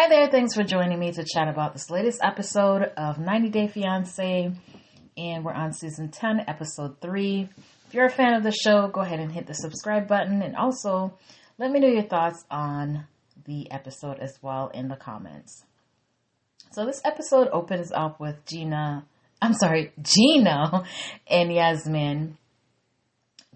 Hi there, thanks for joining me to chat about this latest episode of 90 Day Fiancé, and we're on season 10, episode 3. If you're a fan of the show, go ahead and hit the subscribe button, and also let me know your thoughts on the episode as well in the comments. So this episode opens up with Gino and Jasmine.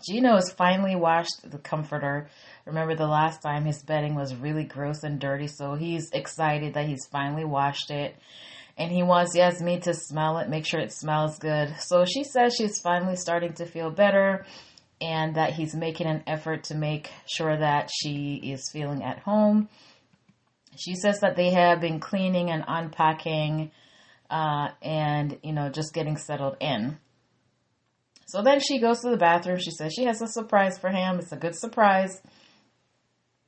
Gino has finally washed the comforter. Remember the last time his bedding was really gross and dirty, so he's excited that he's finally washed it. And he wants Jasmine to smell it, make sure it smells good. So she says she's finally starting to feel better and that he's making an effort to make sure that she is feeling at home. She says that they have been cleaning and unpacking and, just getting settled in. So then she goes to the bathroom. She says she has a surprise for him. It's a good surprise.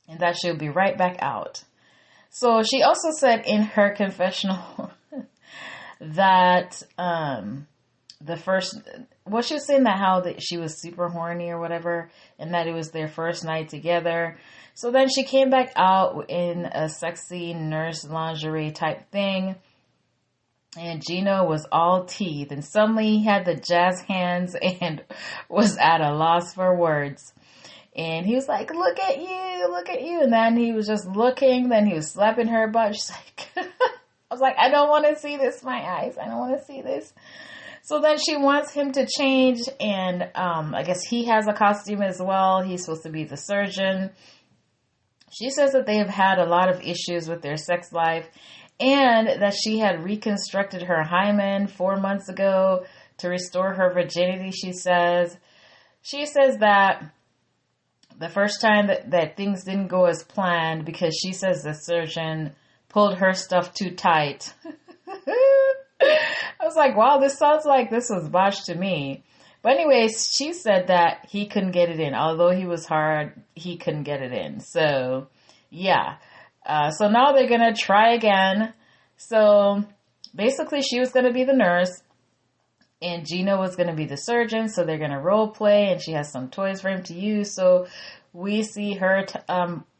And that she'll be right back out. So she also said in her confessional that she was saying that she was super horny or whatever, and that it was their first night together. So then she came back out in a sexy nurse lingerie type thing. And Gino was all teeth, and suddenly he had the jazz hands and was at a loss for words. And he was like, look at you. And then he was just looking, then he was slapping her butt. She's like, I was like, I don't want to see this, my eyes. I don't want to see this. So then she wants him to change, and I guess he has a costume as well. He's supposed to be the surgeon. She says that they have had a lot of issues with their sex life, and that she had reconstructed her hymen 4 months ago to restore her virginity, she says. She says that the first time that things didn't go as planned because she says the surgeon pulled her stuff too tight. I was like, wow, this sounds like this was botched to me. But anyways, she said that he couldn't get it in. Although he was hard, he couldn't get it in. So, yeah. So now they're going to try again. So basically she was going to be the nurse and Gino was going to be the surgeon. So they're going to role play, and she has some toys for him to use. So we see her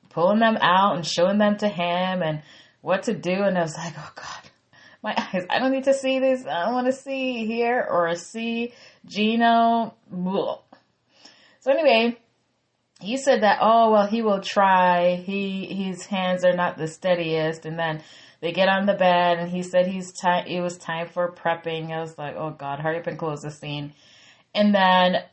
pulling them out and showing them to him and what to do. And I was like, oh God, my eyes, I don't need to see this. I don't want to see here or see Gino. Blah. So anyway, he said that, he will try. His hands are not the steadiest. And then they get on the bed, and he said it was time for prepping. I was like, oh God, hurry up and close the scene. And then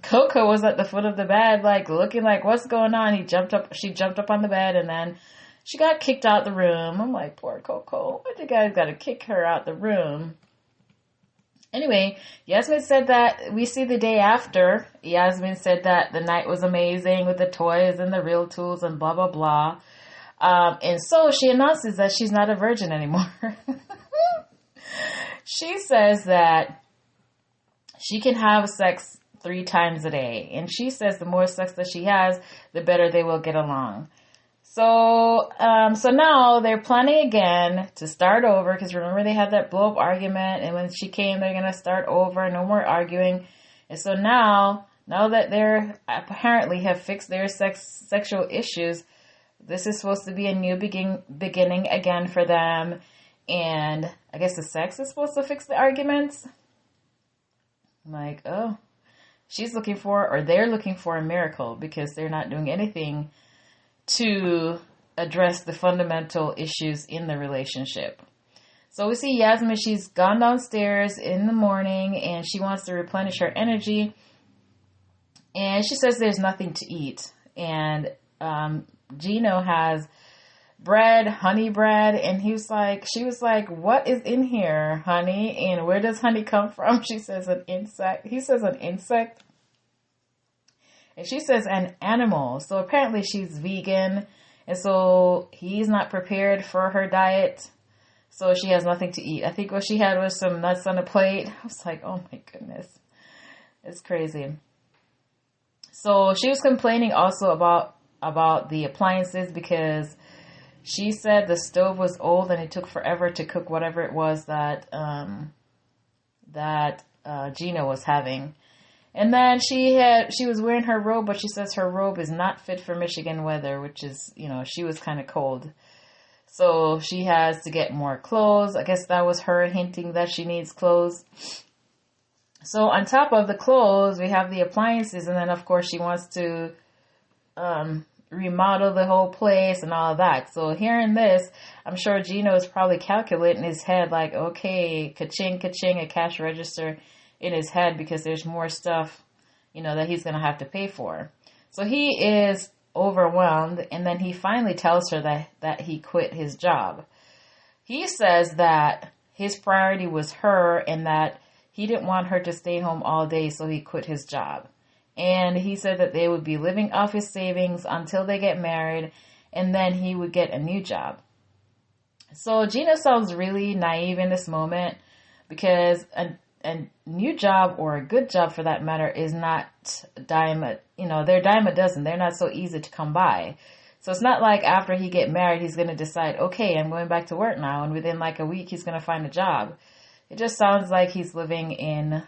Coco was at the foot of the bed, like looking like, what's going on? She jumped up on the bed, and then she got kicked out the room. I'm like, poor Coco. Why you guys got to kick her out the room? Anyway, Jasmine said that we see the day after. Jasmine said that the night was amazing with the toys and the real tools and blah, blah, blah. And so she announces that she's not a virgin anymore. She says that she can have sex 3 times a day. And she says the more sex that she has, the better they will get along. So now they're planning again to start over, because remember they had that blow-up argument, and when she came, they're going to start over, no more arguing. And so now that they're apparently have fixed their sexual issues, this is supposed to be a new beginning again for them. And I guess the sex is supposed to fix the arguments. I'm like, oh, they're looking for a miracle, because they're not doing anything to address the fundamental issues in the relationship. So we see Jasmine, she's gone downstairs in the morning and she wants to replenish her energy. And she says there's nothing to eat. And Gino has bread, honey bread, and she was like, what is in here, honey? And where does honey come from? She says an insect. He says an insect. And she says an animal. So apparently she's vegan. And so he's not prepared for her diet. So she has nothing to eat. I think what she had was some nuts on a plate. I was like, oh my goodness. It's crazy. So she was complaining also about the appliances, because she said the stove was old and it took forever to cook whatever it was that Gino was having. And then she was wearing her robe, but she says her robe is not fit for Michigan weather, which is, she was kind of cold. So she has to get more clothes. I guess that was her hinting that she needs clothes. So on top of the clothes, we have the appliances. And then, of course, she wants to remodel the whole place and all of that. So hearing this, I'm sure Gino is probably calculating in his head, like, okay, ka-ching, ka-ching, a cash register in his head, because there's more stuff, that he's going to have to pay for. So he is overwhelmed, and then he finally tells her that he quit his job. He says that his priority was her and that he didn't want her to stay home all day, so he quit his job. And he said that they would be living off his savings until they get married, and then he would get a new job. So Gina sounds really naive in this moment, because a new job, or a good job for that matter, is not they're dime a dozen. They're not so easy to come by. So it's not like after he get married, he's going to decide, okay, I'm going back to work now, and within like a week, he's going to find a job. It just sounds like he's living in,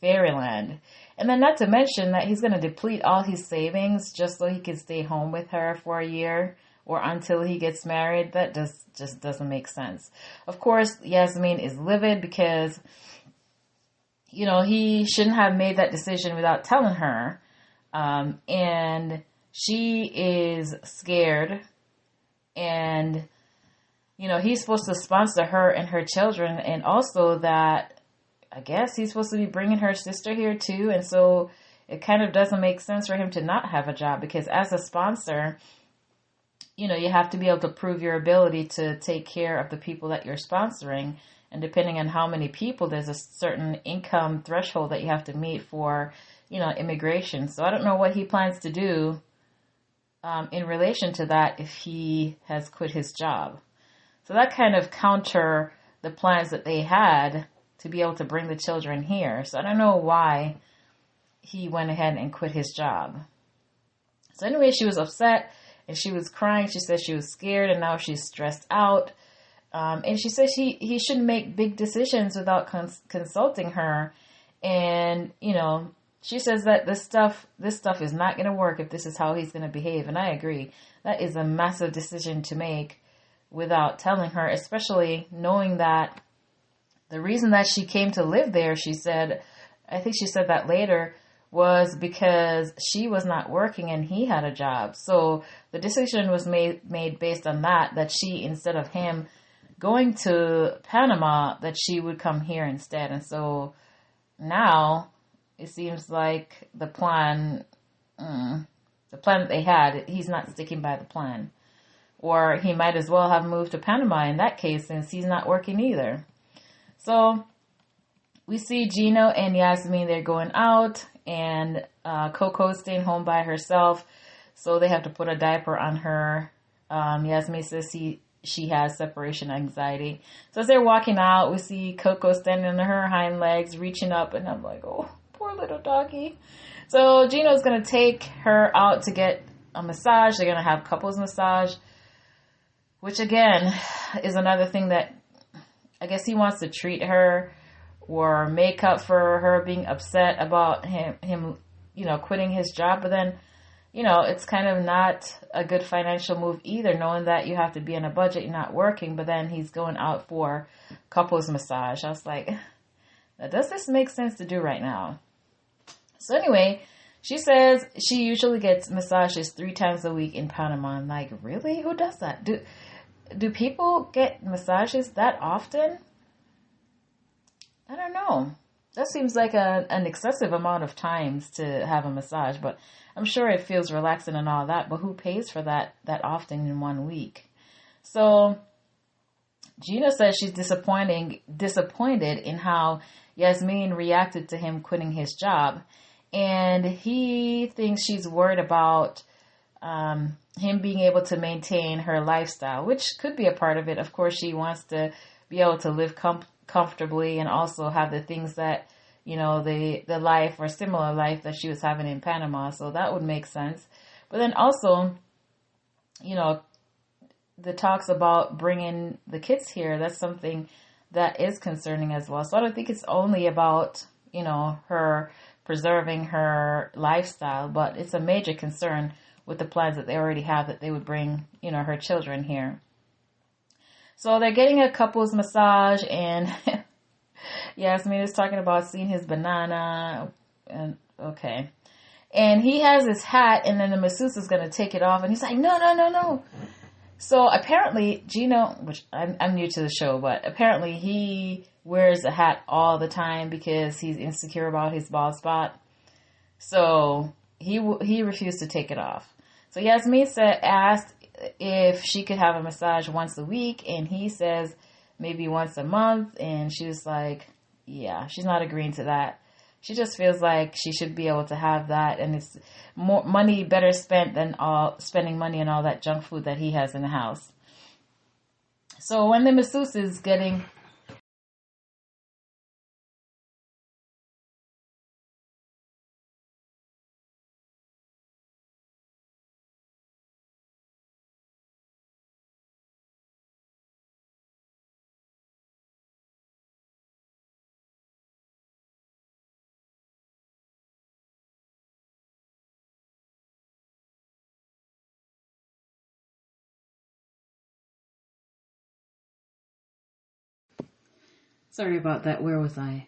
fairyland. And then not to mention that he's going to deplete all his savings just so he can stay home with her for a year or until he gets married. That just doesn't make sense. Of course, Jasmine is livid because, he shouldn't have made that decision without telling her. And she is scared. And, he's supposed to sponsor her and her children. And also that, I guess he's supposed to be bringing her sister here too. And so it kind of doesn't make sense for him to not have a job, because as a sponsor, you have to be able to prove your ability to take care of the people that you're sponsoring. And depending on how many people, there's a certain income threshold that you have to meet for, immigration. So I don't know what he plans to do in relation to that if he has quit his job. So that kind of counter the plans that they had to be able to bring the children here. So I don't know why he went ahead and quit his job. So anyway, she was upset and she was crying. She said she was scared and now she's stressed out. And she said he shouldn't make big decisions without consulting her. And, she says that this stuff is not going to work if this is how he's going to behave. And I agree. That is a massive decision to make without telling her, especially knowing that the reason that she came to live there, she said, I think she said that later, was because she was not working and he had a job. So the decision was made based on that she, instead of him going to Panama, that she would come here instead. And so now it seems like the plan that they had, he's not sticking by the plan. Or he might as well have moved to Panama in that case, since he's not working either. So we see Gino and Jasmine, they're going out, and Coco's staying home by herself. So they have to put a diaper on her. Jasmine says she has separation anxiety. So as they're walking out, we see Coco standing on her hind legs, reaching up, and I'm like, oh, poor little doggy. So Gino's going to take her out to get a massage. They're going to have couples massage, which again is another thing that I guess he wants to treat her or make up for her being upset about him quitting his job. But then, it's kind of not a good financial move either, knowing that you have to be on a budget, you're not working, but then he's going out for couples massage. I was like, does this make sense to do right now? So anyway, she says she usually gets massages 3 times a week in Panama. I'm like, really? Who does that? Do people get massages that often? I don't know. That seems like an excessive amount of times to have a massage, but I'm sure it feels relaxing and all that, but who pays for that often in 1 week? So Gina says she's disappointed in how Jasmine reacted to him quitting his job. And he thinks she's worried about him being able to maintain her lifestyle, which could be a part of it. Of course, she wants to be able to live comfortably and also have the things that, the life or similar life that she was having in Panama. So that would make sense. But then also, the talks about bringing the kids here, that's something that is concerning as well. So I don't think it's only about, her preserving her lifestyle, but it's a major concern with the plans that they already have, that they would bring, her children here. So they're getting a couples massage, and Jasmine is talking about seeing his banana. And okay. And he has his hat, and then the masseuse is going to take it off, and he's like, no, no, no, no. So apparently Gino, which I'm new to the show, but apparently he wears a hat all the time because he's insecure about his bald spot. So he refused to take it off. So Jasmine asked if she could have a massage once a week, and he says maybe once a month, and she was like, yeah, she's not agreeing to that. She just feels like she should be able to have that, and it's more money better spent than spending money on all that junk food that he has in the house. So when the masseuse is getting sorry about that. Where was I?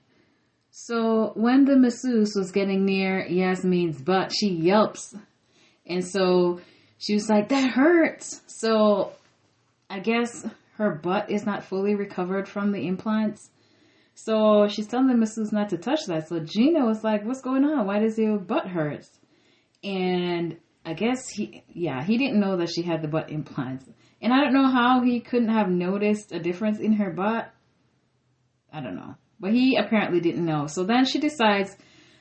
So when the masseuse was getting near Jasmine's butt, she yelps. And so she was like, that hurts. So I guess her butt is not fully recovered from the implants. So she's telling the masseuse not to touch that. So Gino was like, what's going on? Why does your butt hurt? And I guess he didn't know that she had the butt implants. And I don't know how he couldn't have noticed a difference in her butt. I don't know. But he apparently didn't know. So then she decides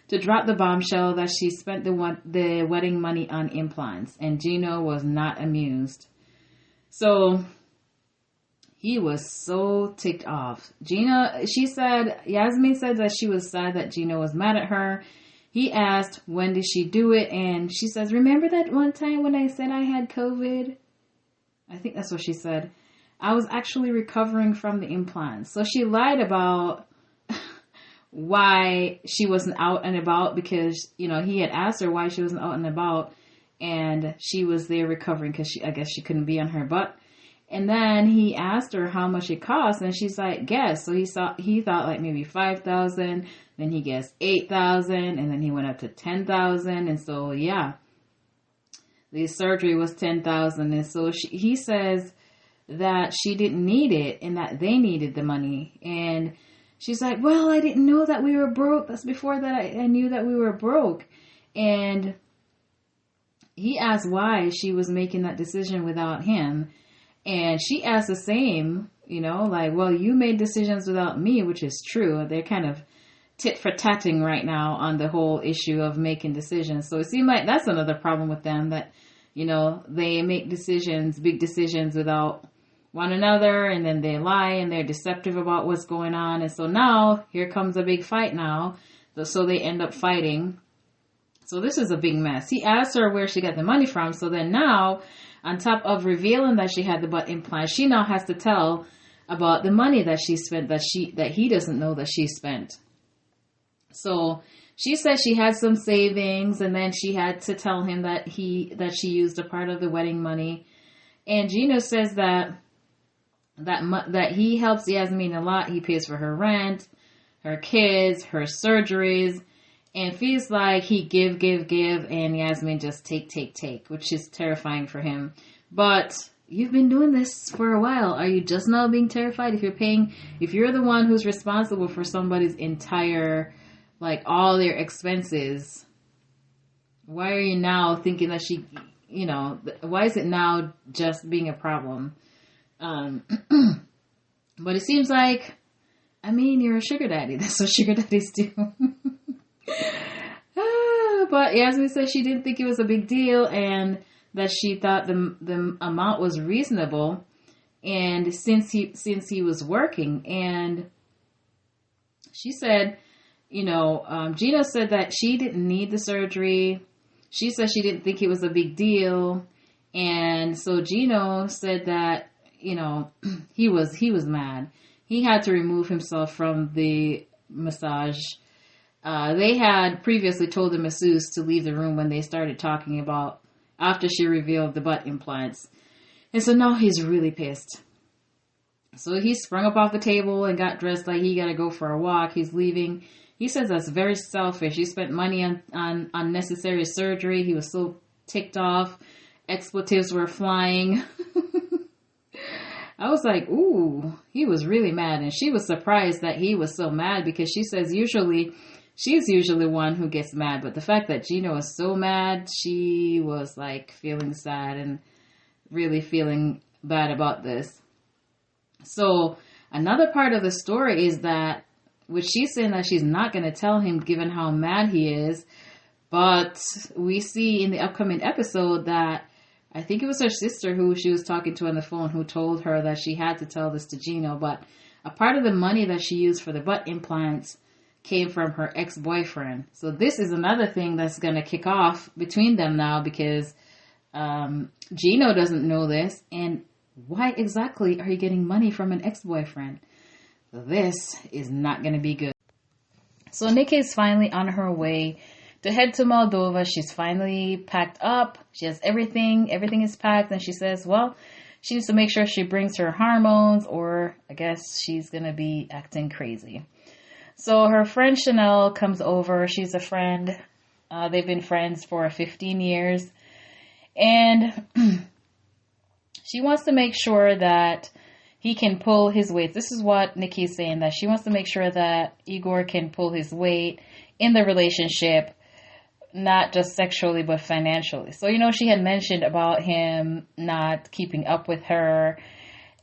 to drop the bombshell that she spent the wedding money on implants. And Gino was not amused. So he was so ticked off. Jasmine said that she was sad that Gino was mad at her. He asked, when did she do it? And she says, remember that one time when I said I had COVID? I think that's what she said. I was actually recovering from the implants. So she lied about why she wasn't out and about because, he had asked her why she wasn't out and about. And she was there recovering because I guess she couldn't be on her butt. And then he asked her how much it cost. And she's like, guess. So he thought like maybe $5,000. Then he guessed $8,000. And then he went up to $10,000. And so, yeah, the surgery was $10,000. And so he says that she didn't need it and that they needed the money. And she's like, well, I didn't know that we were broke. That's before that I knew that we were broke. And he asked why she was making that decision without him. And she asked the same, like, well, you made decisions without me, which is true. They're kind of tit for tatting right now on the whole issue of making decisions. So it seemed like that's another problem with them, that, they make decisions, big decisions without one another, and then they lie and they're deceptive about what's going on. And so now here comes a big fight now. So they end up fighting. So this is a big mess. He asked her where she got the money from. So then now, on top of revealing that she had the butt implant, she now has to tell about the money that she spent that he doesn't know that she spent. So she said she had some savings, and then she had to tell him that she used a part of the wedding money. And Gino says that he helps Jasmine a lot. He pays for her rent, her kids, her surgeries, and feels like he give, and Jasmine just take, which is terrifying for him. But you've been doing this for a while. Are you just now being terrified? If you're the one who's responsible for somebody's entire, like, all their expenses, why are you now thinking that she, why is it now just being a problem? But it seems like, you're a sugar daddy. That's what sugar daddies do. But Jasmine said she didn't think it was a big deal, and that she thought the amount was reasonable, and since he was working. And she said, Gino said that she didn't need the surgery. She said she didn't think it was a big deal, and so Gino said that he was mad. He had to remove himself from the massage. They had previously told the masseuse to leave the room when they started talking about after she revealed the butt implants. And so now he's really pissed. So he sprung up off the table and got dressed like he got to go for a walk. He's leaving. He says that's very selfish. He spent money on unnecessary surgery. He was so ticked off. Expletives were flying. I was like, ooh, he was really mad. And she was surprised that he was so mad because she says she's usually one who gets mad. But the fact that Gino was so mad, she was like feeling sad and really feeling bad about this. So another part of the story is that, which she's saying that she's not going to tell him given how mad he is. But we see in the upcoming episode that I think it was her sister who she was talking to on the phone who told her that she had to tell this to Gino. But a part of the money that she used for the butt implants came from her ex-boyfriend. So this is another thing that's going to kick off between them now because Gino doesn't know this. And why exactly are you getting money from an ex-boyfriend? So this is not going to be good. So Nikki is finally on her way to head to Moldova. She's finally packed up. She has everything. Everything is packed. And she says, well, she needs to make sure she brings her hormones or I guess she's going to be acting crazy. So her friend Chanel comes over. She's a friend. They've been friends for 15 years. And she wants to make sure that he can pull his weight. This is what Nikki's saying, that she wants to make sure that Igor can pull his weight in the relationship, not just sexually, but financially. So, she had mentioned about him not keeping up with her.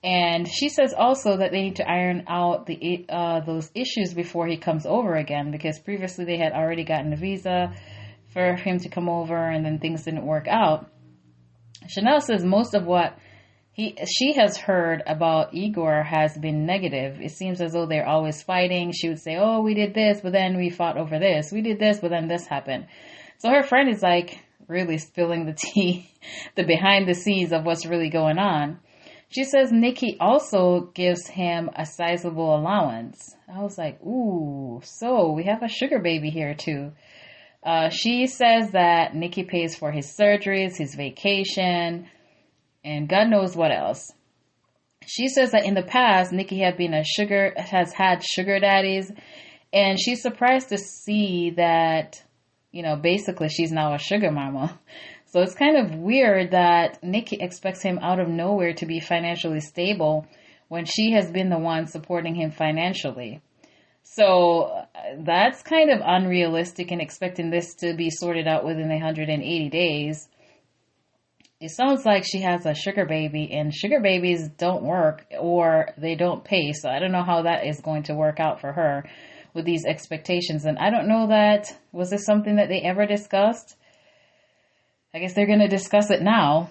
And she says also that they need to iron out those issues before he comes over again, because previously they had already gotten a visa for him to come over and then things didn't work out. Chanel says most of what she has heard about Igor has been negative. It seems as though they're always fighting. She would say, oh, we did this, but then we fought over this. We did this, but then this happened. So her friend is like really spilling the tea, the behind the scenes of what's really going on. She says Nikki also gives him a sizable allowance. I was like, ooh, so we have a sugar baby here too. She says that Nikki pays for his surgeries, his vacation, and God knows what else. She says that in the past, Nikki has had sugar daddies, and she's surprised to see that, basically she's now a sugar mama. So it's kind of weird that Nikki expects him out of nowhere to be financially stable when she has been the one supporting him financially. So that's kind of unrealistic and expecting this to be sorted out within 180 days. It sounds like she has a sugar baby, and sugar babies don't work or they don't pay. So I don't know how that is going to work out for her with these expectations. And I don't know was this something that they ever discussed? I guess they're going to discuss it now.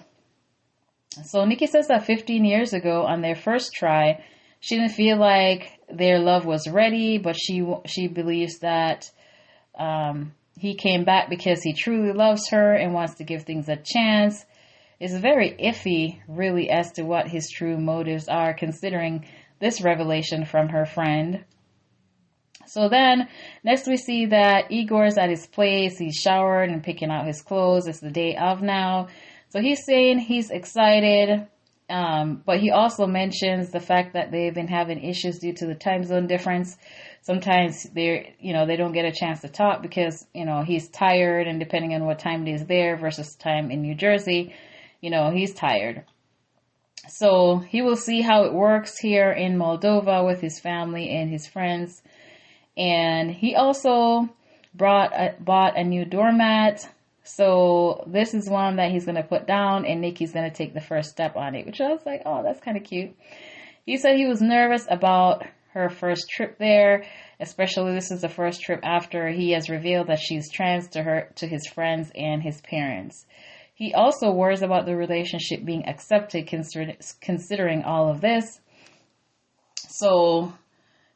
So Nikki says that 15 years ago on their first try, she didn't feel like their love was ready, but she believes that he came back because he truly loves her and wants to give things a chance. It's very iffy, really, as to what his true motives are, considering this revelation from her friend. So then, next we see that Igor's at his place. He's showered and picking out his clothes. It's the day of now. So he's saying he's excited, but he also mentions the fact that they've been having issues due to the time zone difference. Sometimes they don't get a chance to talk because, he's tired, and depending on what time it is there versus time in New Jersey, he's tired. So he will see how it works here in Moldova with his family and his friends. And he also bought a new doormat. So this is one that he's going to put down, and Nikki's going to take the first step on it, which I was like, oh, that's kind of cute. He said he was nervous about her first trip there, especially this is the first trip after he has revealed that she's trans to his friends and his parents. He also worries about the relationship being accepted considering all of this. So,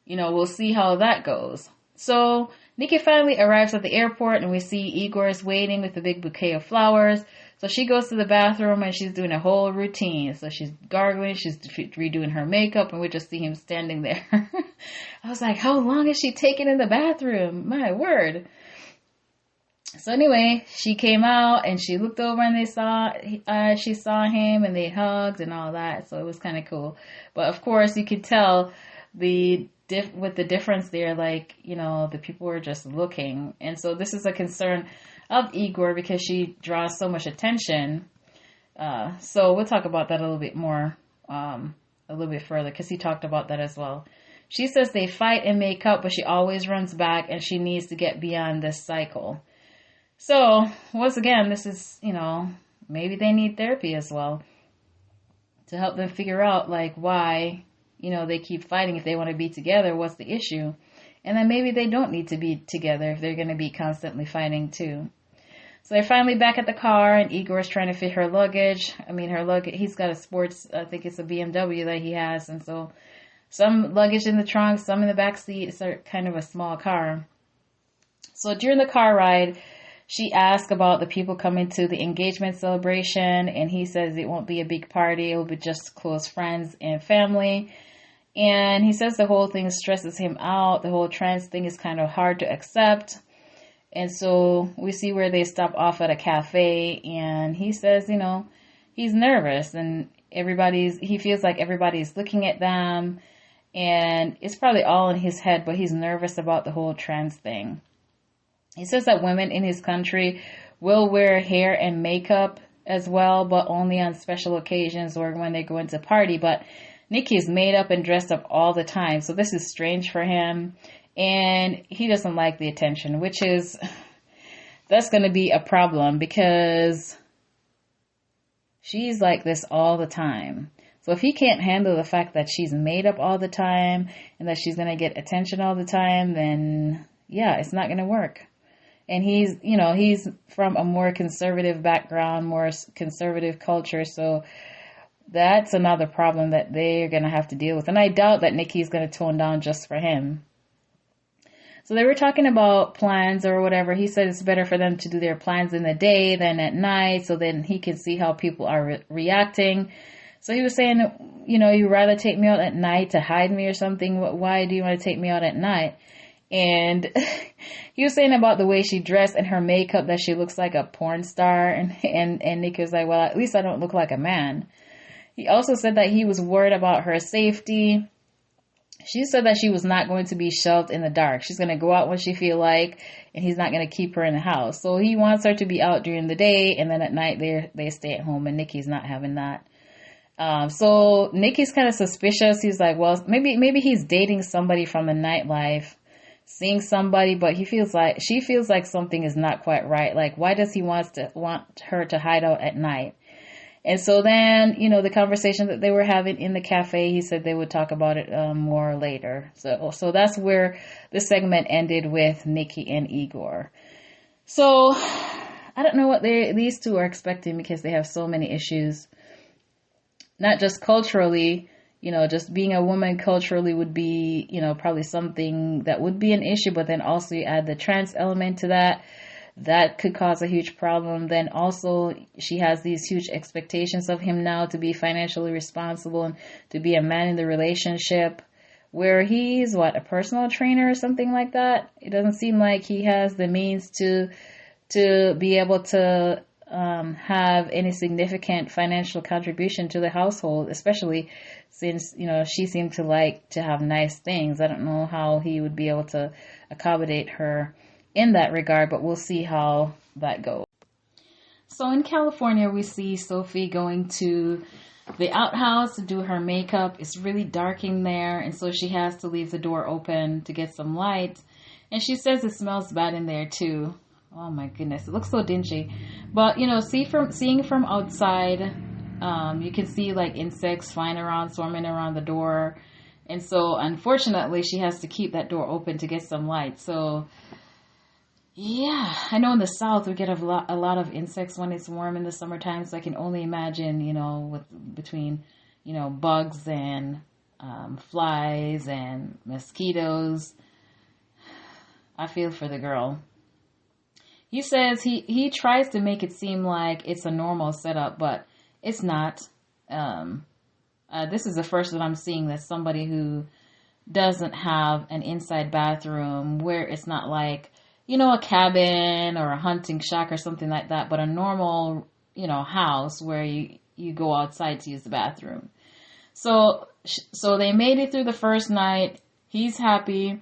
we'll see how that goes. So Nikki finally arrives at the airport, and we see Igor is waiting with a big bouquet of flowers. So she goes to the bathroom and she's doing a whole routine. So she's gargling, she's redoing her makeup, and we just see him standing there. I was like, how long is she taking in the bathroom? My word. So anyway, she came out and she looked over and she saw him and they hugged and all that. So it was kind of cool. But of course, you could tell with the difference there, like, you know, the people were just looking. And so this is a concern of Igor because she draws so much attention. So we'll talk about that a little bit more, a little bit further, because he talked about that as well. She says they fight and make up, but she always runs back and she needs to get beyond this cycle. So once again, this is, you know, maybe they need therapy as well to help them figure out like why, you know, they keep fighting. If they want to be together, what's the issue? And then maybe they don't need to be together if they're going to be constantly fighting too. So they're finally back at the car, and Igor's trying to fit her luggage. I mean, her luggage, he's got a sports, I think it's a BMW that he has. And so some luggage in the trunk, some in the back seat. It's kind of a small car. So during the car ride, she asked about the people coming to the engagement celebration, and he says it won't be a big party. It will be just close friends and family. And he says the whole thing stresses him out. The whole trans thing is kind of hard to accept. And so we see where they stop off at a cafe, and he says, you know, he's nervous and he feels like everybody's looking at them, and it's probably all in his head, but he's nervous about the whole trans thing. He says that women in his country will wear hair and makeup as well, but only on special occasions or when they go into party. But Nikki is made up and dressed up all the time, so this is strange for him. And he doesn't like the attention, that's going to be a problem because she's like this all the time. So if he can't handle the fact that she's made up all the time and that she's going to get attention all the time, then yeah, it's not going to work. And he's from a more conservative background, more conservative culture. So that's another problem that they're going to have to deal with. And I doubt that Nikki's going to tone down just for him. So they were talking about plans or whatever. He said it's better for them to do their plans in the day than at night, so then he can see how people are reacting. So he was saying, you know, you'd rather take me out at night to hide me or something. Why do you want to take me out at night? And he was saying about the way she dressed and her makeup, that she looks like a porn star. And Nikki was like, well, at least I don't look like a man. He also said that he was worried about her safety. She said that she was not going to be shelved in the dark. She's going to go out when she feel like, and he's not going to keep her in the house. So he wants her to be out during the day, and then at night they stay at home, and Nikki's not having that. So Nikki's kind of suspicious. He's like, well, maybe he's dating somebody from the nightlife, seeing somebody, but she feels like something is not quite right. Like, why does he want her to hide out at night? And so then, you know, the conversation that they were having in the cafe, he said they would talk about it more later. So that's where the segment ended with Nikki and Igor. So I don't know what these two are expecting, because they have so many issues. Not just culturally, you know, just being a woman culturally would be, you know, probably something that would be an issue. But then also you add the trans element to that. That could cause a huge problem. Then also she has these huge expectations of him now to be financially responsible and to be a man in the relationship, where he's a personal trainer or something like that. It doesn't seem like he has the means to be able to have any significant financial contribution to the household, especially since, you know, she seemed to like to have nice things. I don't know how he would be able to accommodate her in that regard, but we'll see how that goes. So in California, we see Sophie going to the outhouse to do her makeup. It's really dark in there, and so she has to leave the door open to get some light. And she says it smells bad in there too. Oh my goodness, it looks so dingy. But, you know, seeing from outside, you can see like insects flying around, swarming around the door. And so unfortunately, she has to keep that door open to get some light. So yeah, I know in the South we get a lot of insects when it's warm in the summertime, so I can only imagine, you know, between, you know, bugs and flies and mosquitoes. I feel for the girl. He says he tries to make it seem like it's a normal setup, but it's not. This is the first that I'm seeing that somebody who doesn't have an inside bathroom, where it's not like a cabin or a hunting shack or something like that, but a normal, house where you go outside to use the bathroom. So they made it through the first night. He's happy.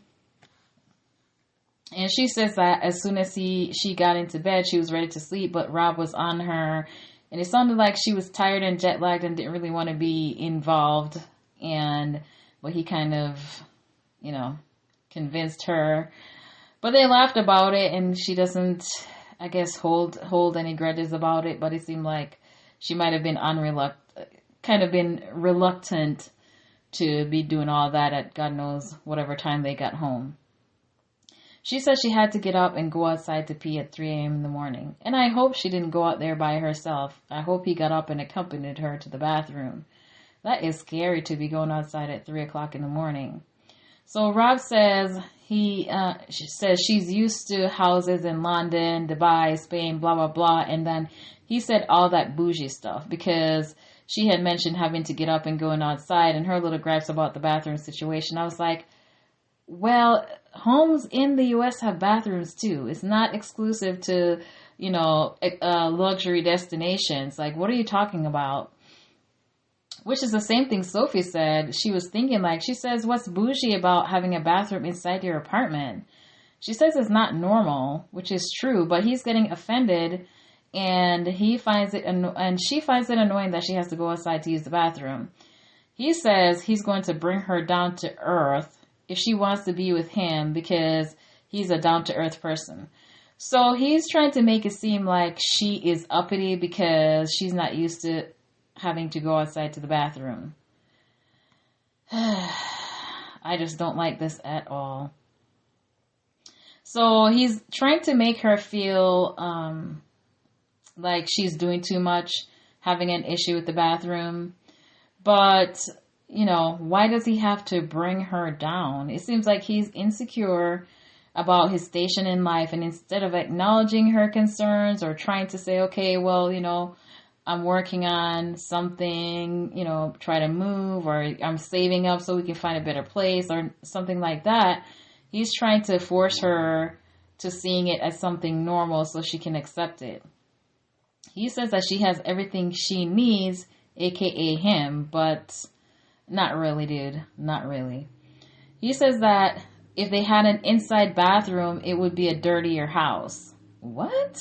And she says that as soon as she got into bed, she was ready to sleep, but Rob was on her. And it sounded like she was tired and jet lagged and didn't really want to be involved. But he kind of, convinced her. But they laughed about it, and she doesn't, I guess, hold any grudges about it. But it seemed like she might have been reluctant to be doing all that at God knows whatever time they got home. She said she had to get up and go outside to pee at 3 a.m. in the morning. And I hope she didn't go out there by herself. I hope he got up and accompanied her to the bathroom. That is scary to be going outside at 3 o'clock in the morning. So Rob says she says she's used to houses in London, Dubai, Spain, blah, blah, blah. And then he said all that bougie stuff because she had mentioned having to get up and going outside and her little gripes about the bathroom situation. I was like, well, homes in the U.S. have bathrooms too. It's not exclusive to, luxury destinations. Like, what are you talking about? Which is the same thing Sophie said. She was thinking, she says, what's bougie about having a bathroom inside your apartment? She says it's not normal, which is true, but he's getting offended and she finds it annoying that she has to go outside to use the bathroom. He says he's going to bring her down to earth if she wants to be with him because he's a down-to-earth person. So he's trying to make it seem like she is uppity because she's not used to having to go outside to the bathroom. I just don't like this at all. So he's trying to make her feel like she's doing too much, having an issue with the bathroom. But why does he have to bring her down? It seems like he's insecure about his station in life. And instead of acknowledging her concerns or trying to say, okay, well, I'm working on something, try to move, or I'm saving up so we can find a better place or something like that. He's trying to force her to seeing it as something normal so she can accept it. He says that she has everything she needs, aka him, but not really, dude. Not really. He says that if they had an inside bathroom, it would be a dirtier house. What?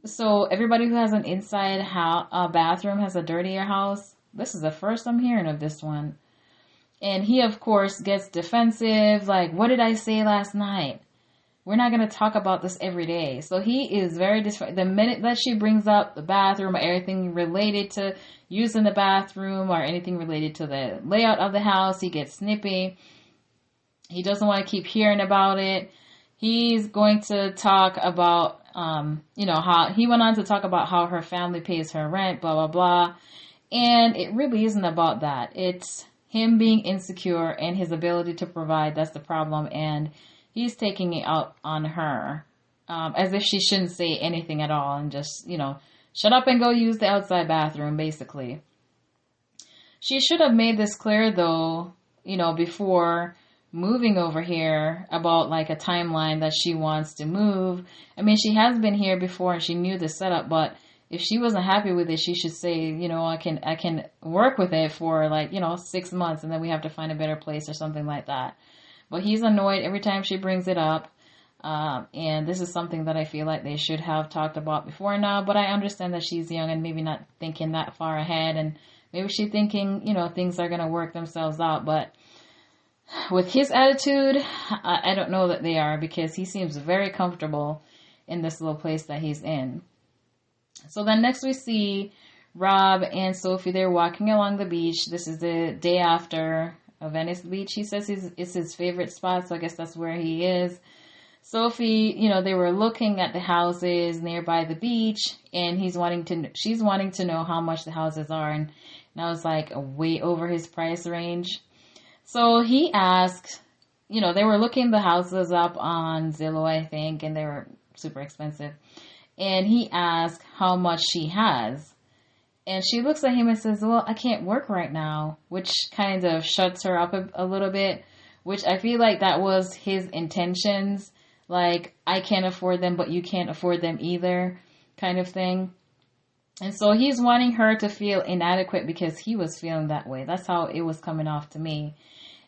So everybody who has an inside bathroom has a dirtier house? This is the first I'm hearing of this one. And he, of course, gets defensive. Like, what did I say last night? We're not going to talk about this every day. So he is very the minute that she brings up the bathroom or anything related to using the bathroom or anything related to the layout of the house, he gets snippy. He doesn't want to keep hearing about it. He's going to talk about, how he went on to talk about how her family pays her rent, blah, blah, blah. And it really isn't about that. It's him being insecure and his ability to provide. That's the problem. And he's taking it out on her, as if she shouldn't say anything at all and just, shut up and go use the outside bathroom, basically. She should have made this clear, though, before moving over here about a timeline that she wants to move. I mean, she has been here before and she knew the setup, but if she wasn't happy with it, she should say, I can work with it for 6 months and then we have to find a better place or something like that. But he's annoyed every time she brings it up. And this is something that I feel like they should have talked about before now. But I understand that she's young and maybe not thinking that far ahead. And maybe she's thinking, things are going to work themselves out. But with his attitude, I don't know that they are, because he seems very comfortable in this little place that he's in. So then next we see Rob and Sophie. They're walking along the beach. This is the day after Venice Beach. He says it's his favorite spot, so I guess that's where he is. Sophie, they were looking at the houses nearby the beach, and she's wanting to know how much the houses are, and I was like, way over his price range. So he asked, they were looking the houses up on Zillow, I think, and they were super expensive. And he asked how much she has. And she looks at him and says, well, I can't work right now, which kind of shuts her up a little bit, which I feel like that was his intentions. like, I can't afford them, but you can't afford them either, kind of thing. And so he's wanting her to feel inadequate because he was feeling that way. That's how it was coming off to me.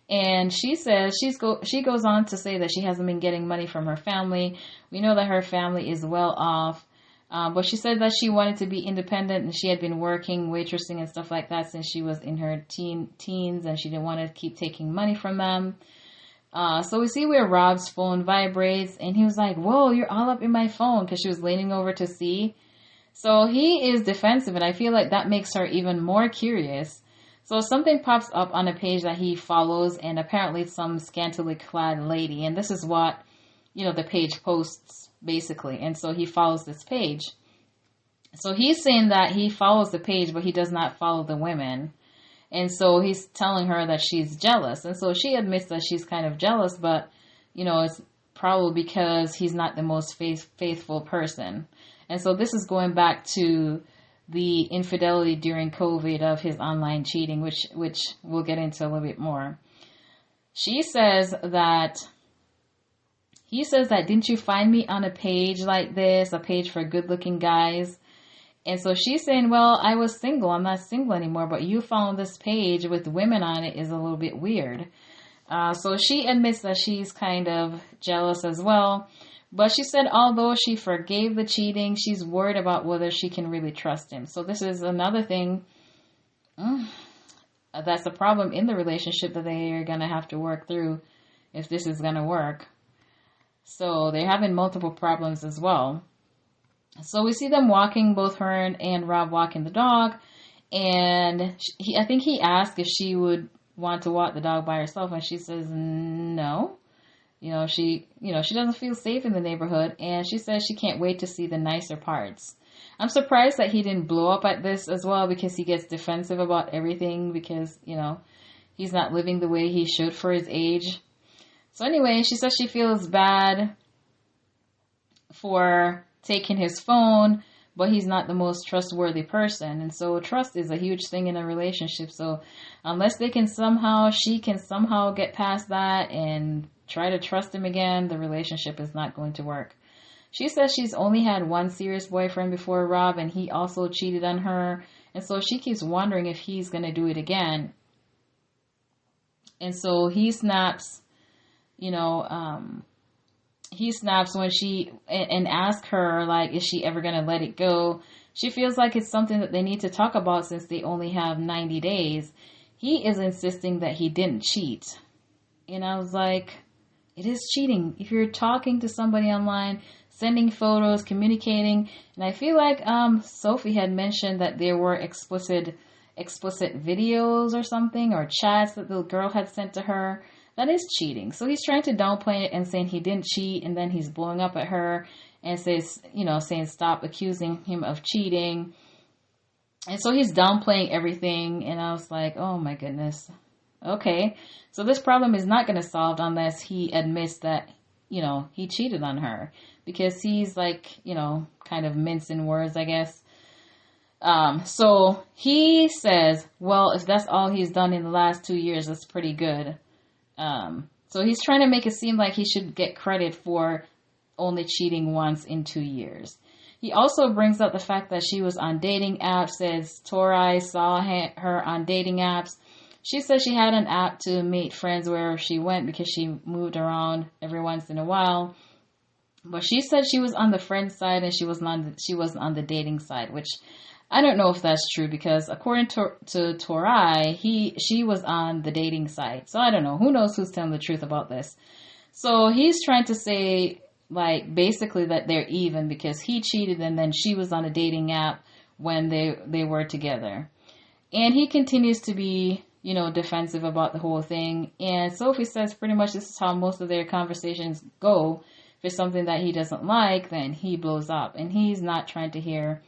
And she says, she goes on to say that she hasn't been getting money from her family. We know that her family is well off. But she said that she wanted to be independent, and she had been working, waitressing and stuff like that since she was in her teens, and she didn't want to keep taking money from them. So we see where Rob's phone vibrates, and he was like, whoa, you're all up in my phone, because she was leaning over to see. So he is defensive, and I feel like that makes her even more curious. So something pops up on a page that he follows, and apparently some scantily clad lady. And this is what, the page posts, basically. And so he follows this page. So he's saying that he follows the page, but he does not follow the women. And so he's telling her that she's jealous. And so she admits that she's kind of jealous, but, it's probably because he's not the most faithful person. And so this is going back to the infidelity during COVID of his online cheating, which we'll get into a little bit more. He says that, didn't you find me on a page like this, a page for good looking guys? And so she's saying, well, I was single. I'm not single anymore, but you found this page with women on it is a little bit weird. So she admits that she's kind of jealous as well. But she said, although she forgave the cheating, she's worried about whether she can really trust him. So this is another thing that's a problem in the relationship that they are going to have to work through if this is going to work. So they're having multiple problems as well. So we see them walking, both her and Rob walking the dog. And I think he asked if she would want to walk the dog by herself. And she says, no. She doesn't feel safe in the neighborhood, and she says she can't wait to see the nicer parts. I'm surprised that he didn't blow up at this as well, because he gets defensive about everything because, he's not living the way he should for his age. So anyway, she says she feels bad for taking his phone, but he's not the most trustworthy person. And so trust is a huge thing in a relationship. So unless she can somehow get past that and try to trust him again, the relationship is not going to work. She says she's only had one serious boyfriend before Rob, and he also cheated on her. And so she keeps wondering if he's going to do it again. And so he snaps, he snaps when she, and asks her, like, is she ever going to let it go? She feels like it's something that they need to talk about since they only have 90 days. He is insisting that he didn't cheat. And I was like, it is cheating. If you're talking to somebody online, sending photos, communicating, and I feel like Sophie had mentioned that there were explicit videos or something, or chats that the girl had sent to her. That is cheating. So he's trying to downplay it and saying he didn't cheat, and then he's blowing up at her and saying stop accusing him of cheating. And so he's downplaying everything, and I was like, oh my goodness. Okay, so this problem is not going to solve unless he admits that, he cheated on her, because he's like, kind of mincing words, I guess. So he says, well, if that's all he's done in the last 2 years, that's pretty good. So he's trying to make it seem like he should get credit for only cheating once in 2 years. He also brings up the fact that she was on dating apps, says Tori saw her on dating apps. She said she had an app to meet friends wherever she went because she moved around every once in a while. But she said she was on the friend side and she wasn't on the dating side, which I don't know if that's true, because according to Tori, she was on the dating side. So I don't know. Who knows who's telling the truth about this? So he's trying to say, like, basically that they're even because he cheated and then she was on a dating app when they were together. And he continues to be, defensive about the whole thing. And Sophie says pretty much this is how most of their conversations go. If it's something that he doesn't like, then he blows up. And he's not trying to hear,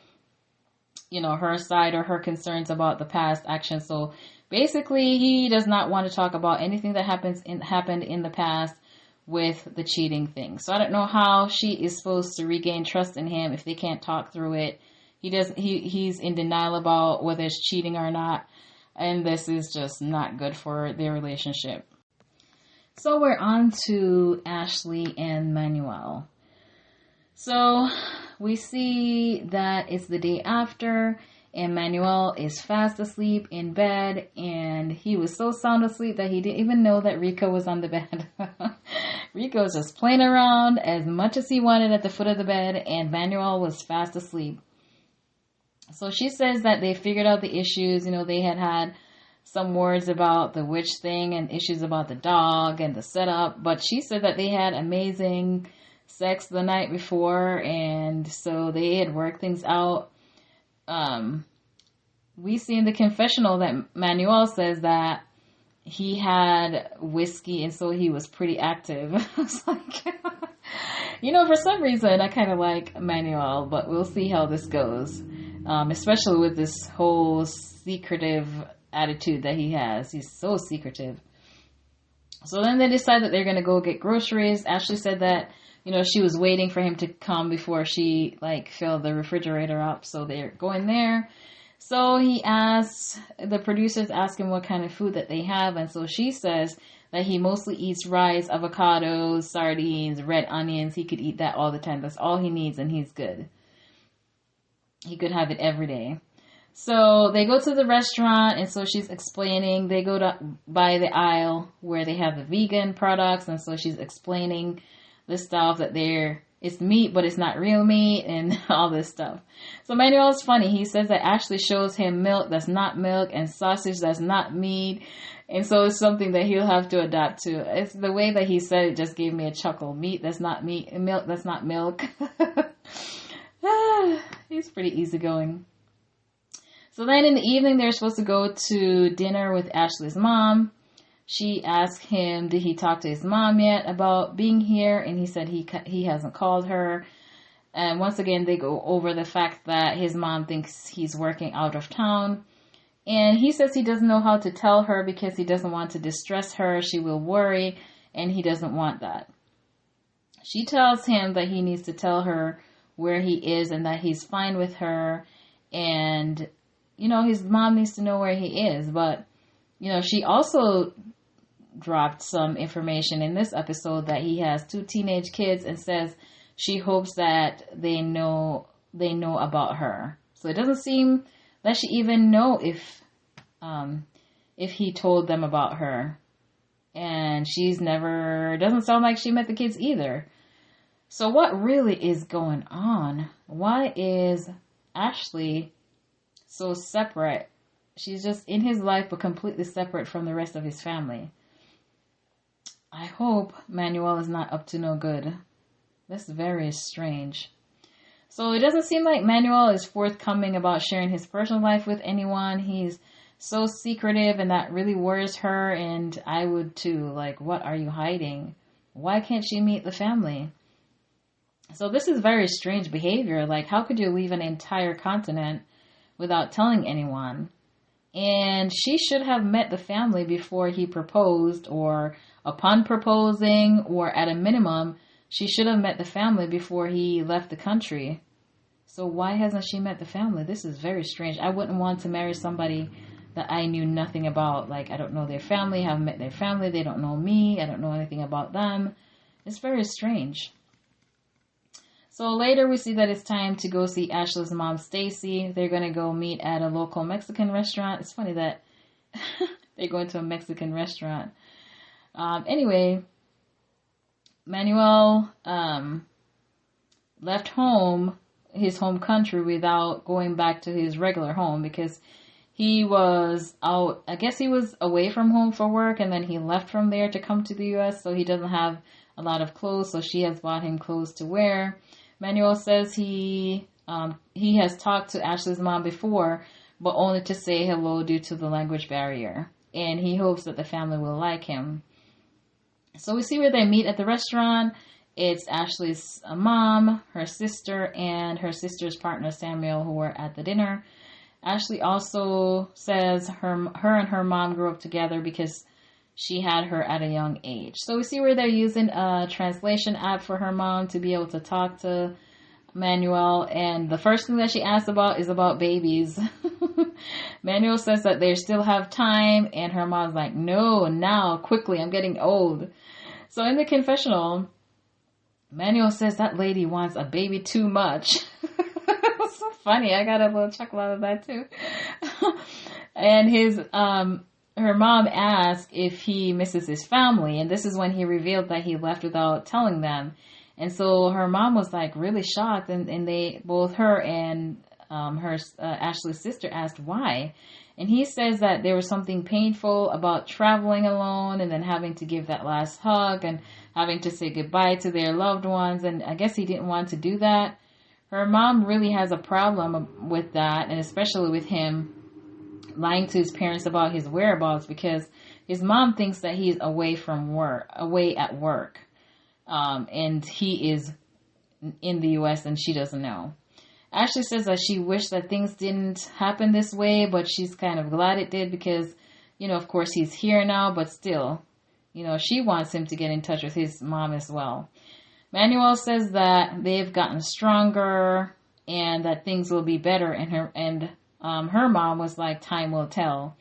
her side or her concerns about the past action. So basically, he does not want to talk about anything that happened in the past with the cheating thing. So I don't know how she is supposed to regain trust in him if they can't talk through it. He's in denial about whether it's cheating or not. And this is just not good for their relationship. So we're on to Ashley and Manuel. So we see that it's the day after, and Manuel is fast asleep in bed, and he was so sound asleep that he didn't even know that Rico was on the bed. Rico was just playing around as much as he wanted at the foot of the bed, and Manuel was fast asleep. So she says that they figured out the issues. They had some words about the witch thing and issues about the dog and the setup, but she said that they had amazing sex the night before, and so they had worked things out. We see in the confessional that Manuel says that he had whiskey, and so he was pretty active. I was like, for some reason I kind of like Manuel, but we'll see how this goes, especially with this whole secretive attitude that he has. He's so secretive. So then they decide that they're going to go get groceries. Ashley said that she was waiting for him to come before she filled the refrigerator up. So they're going there. So the producers ask him what kind of food that they have. And so she says that he mostly eats rice, avocados, sardines, red onions. He could eat that all the time. That's all he needs, and he's good. He could have it every day. So they go to the restaurant, and so she's explaining. They go by the aisle where they have the vegan products, and so she's explaining the stuff that it's meat, but it's not real meat, and all this stuff. So Manuel's funny. He says that Ashley shows him milk that's not milk and sausage that's not meat, and so it's something that he'll have to adapt to. It's the way that he said it just gave me a chuckle. Meat that's not meat, and milk that's not milk. He's pretty easygoing. So then in the evening, they're supposed to go to dinner with Ashley's mom. She asked him, did he talk to his mom yet about being here? And he said he hasn't called her. And once again, they go over the fact that his mom thinks he's working out of town. And he says he doesn't know how to tell her because he doesn't want to distress her. She will worry, and he doesn't want that. She tells him that he needs to tell her where he is and that he's fine with her. And his mom needs to know where he is. But, she also dropped some information in this episode that he has 2 teenage kids and says she hopes that they know about her. So it doesn't seem that she even know if he told them about her. And doesn't sound like she met the kids either. So what really is going on? Why is Ashley so separate? She's just in his life, but completely separate from the rest of his family. I hope Manuel is not up to no good. That's very strange. So it doesn't seem like Manuel is forthcoming about sharing his personal life with anyone. He's so secretive, and that really worries her, and I would too. What are you hiding? Why can't she meet the family? So this is very strange behavior. How could you leave an entire continent without telling anyone? And she should have met the family before he proposed, or upon proposing, or at a minimum, she should have met the family before he left the country. So why hasn't she met the family? This is very strange. I wouldn't want to marry somebody that I knew nothing about. I don't know their family, haven't met their family, they don't know me, I don't know anything about them. It's very strange. So later we see that it's time to go see Ashley's mom, Stacy. They're going to go meet at a local Mexican restaurant. It's funny that they're going to a Mexican restaurant. Anyway, Manuel left his home country, without going back to his regular home because he was out. I guess he was away from home for work, and then he left from there to come to the U.S., so he doesn't have a lot of clothes, so she has bought him clothes to wear. Manuel says he has talked to Ashley's mom before, but only to say hello due to the language barrier. And he hopes that the family will like him. So we see where they meet at the restaurant. It's Ashley's mom, her sister, and her sister's partner, Samuel, who were at the dinner. Ashley also says her and her mom grew up together because she had her at a young age. So we see where they're using a translation app for her mom to be able to talk to Manuel, and the first thing that she asks about is about babies. Manuel says that they still have time, and her mom's like, no, now, quickly, I'm getting old. So in the confessional, Manuel says that lady wants a baby too much. It's so funny. I got a little chuckle out of that too. And her mom asked if he misses his family, and this is when he revealed that he left without telling them. And so her mom was like really shocked, and they, both her and Ashley's sister, asked why. And he says that there was something painful about traveling alone and then having to give that last hug and having to say goodbye to their loved ones. And I guess he didn't want to do that. Her mom really has a problem with that, and especially with him lying to his parents about his whereabouts, because his mom thinks that he's away at work. And he is in the U.S. and she doesn't know. Ashley says that she wished that things didn't happen this way, but she's kind of glad it did because, of course he's here now, but still, she wants him to get in touch with his mom as well. Manuel says that they've gotten stronger and that things will be better, and her mom was like, time will tell.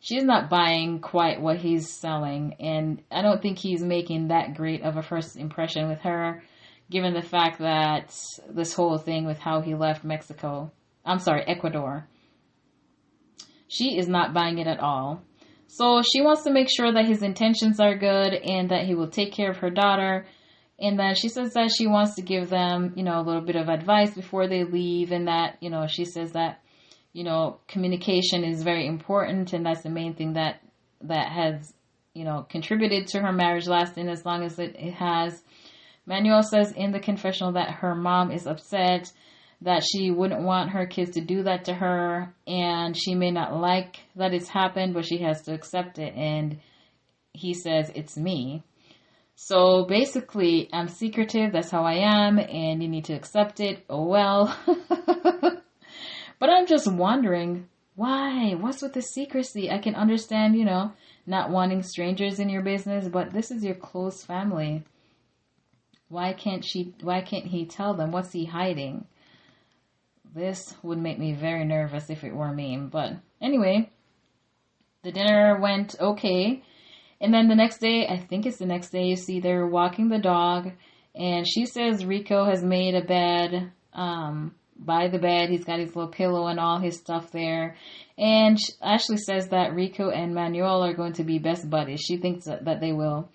She's not buying quite what he's selling, and I don't think he's making that great of a first impression with her, given the fact that this whole thing with how he left Ecuador. She is not buying it at all. So she wants to make sure that his intentions are good and that he will take care of her daughter. And then she says that she wants to give them, a little bit of advice before they leave, and that, she says that, communication is very important, and that's the main thing that has, contributed to her marriage lasting as long as it has. Manuel says in the confessional that her mom is upset, that she wouldn't want her kids to do that to her, and she may not like that it's happened, but she has to accept it. And he says, it's me. So basically, I'm secretive, that's how I am, and you need to accept it. Oh well. But I'm just wondering, why? What's with the secrecy? I can understand, not wanting strangers in your business, but this is your close family. Why can't he tell them? What's he hiding? This would make me very nervous if it were me. But anyway, the dinner went okay. And then the next day, I think it's the next day, you see they're walking the dog. And she says Rico has made a bed by the bed. He's got his little pillow and all his stuff there. And Ashley says that Rico and Manuel are going to be best buddies. She thinks that they will.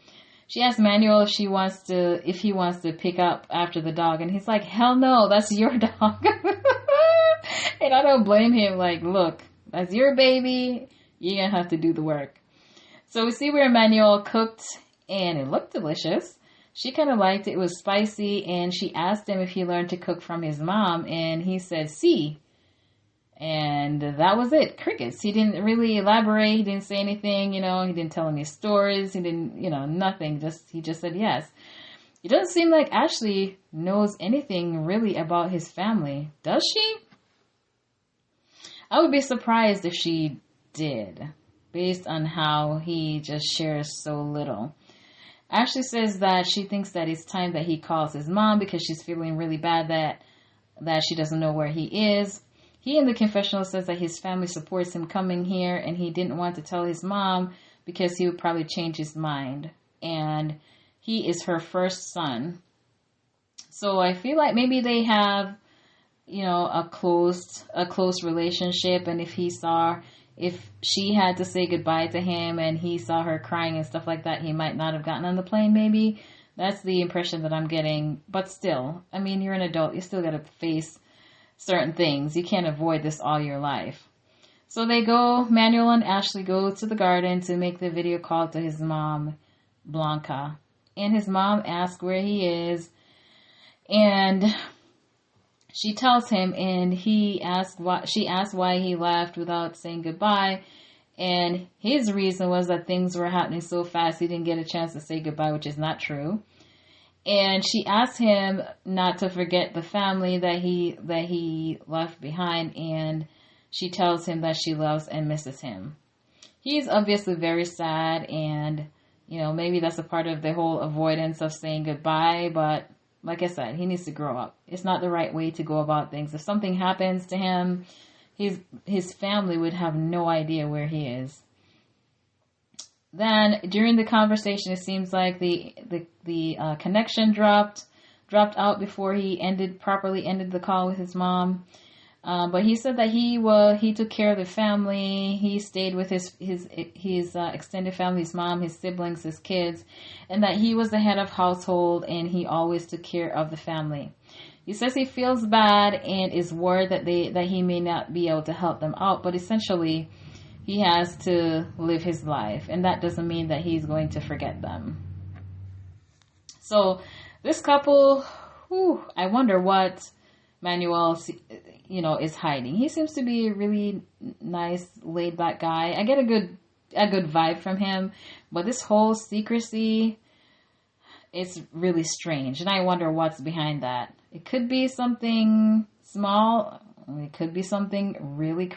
She asks Manuel if he wants to pick up after the dog, and he's like, hell no, that's your dog. And I don't blame him. Like, look, that's your baby. You're going to have to do the work. So we see where Manuel cooked, and it looked delicious. She kind of liked it. It was spicy, and she asked him if he learned to cook from his mom, and he said, sí. And that was it. Crickets. He didn't really elaborate. He didn't say anything, He didn't tell any stories. He didn't, nothing. He just said yes. It doesn't seem like Ashley knows anything really about his family. Does she? I would be surprised if she did, based on how he just shares so little. Ashley says that she thinks that it's time that he calls his mom because she's feeling really bad that she doesn't know where he is. He in the confessional says that his family supports him coming here, and he didn't want to tell his mom because he would probably change his mind. And he is her first son. So I feel like maybe they have, a close relationship. And if she had to say goodbye to him and he saw her crying and stuff like that, he might not have gotten on the plane maybe. That's the impression that I'm getting. But still, you're an adult. You still got to face certain things. You can't avoid this all your life. So Manuel and Ashley go to the garden to make the video call to his mom, Blanca. And his mom asks where he is. And she tells him, and she asks why he left without saying goodbye. And his reason was that things were happening so fast he didn't get a chance to say goodbye, which is not true. And she asks him not to forget the family that he left behind, and she tells him that she loves and misses him. He's obviously very sad, and maybe that's a part of the whole avoidance of saying goodbye, but Like I said, he needs to grow up. It's not the right way to go about things. If something happens to him, his family would have no idea where he is. Then during the conversation, it seems like the connection dropped out before he properly ended the call with his mom. But he said that he took care of the family. He stayed with his extended family, his mom, his siblings, his kids, and that he was the head of household and he always took care of the family. He says he feels bad and is worried that he may not be able to help them out, but essentially he has to live his life, and that doesn't mean that he's going to forget them. So this couple, I wonder what Manuel, is hiding. He seems to be a really nice, laid-back guy. I get a good vibe from him, but this whole secrecy, it's really strange, and I wonder what's behind that. It could be something small. It could be something really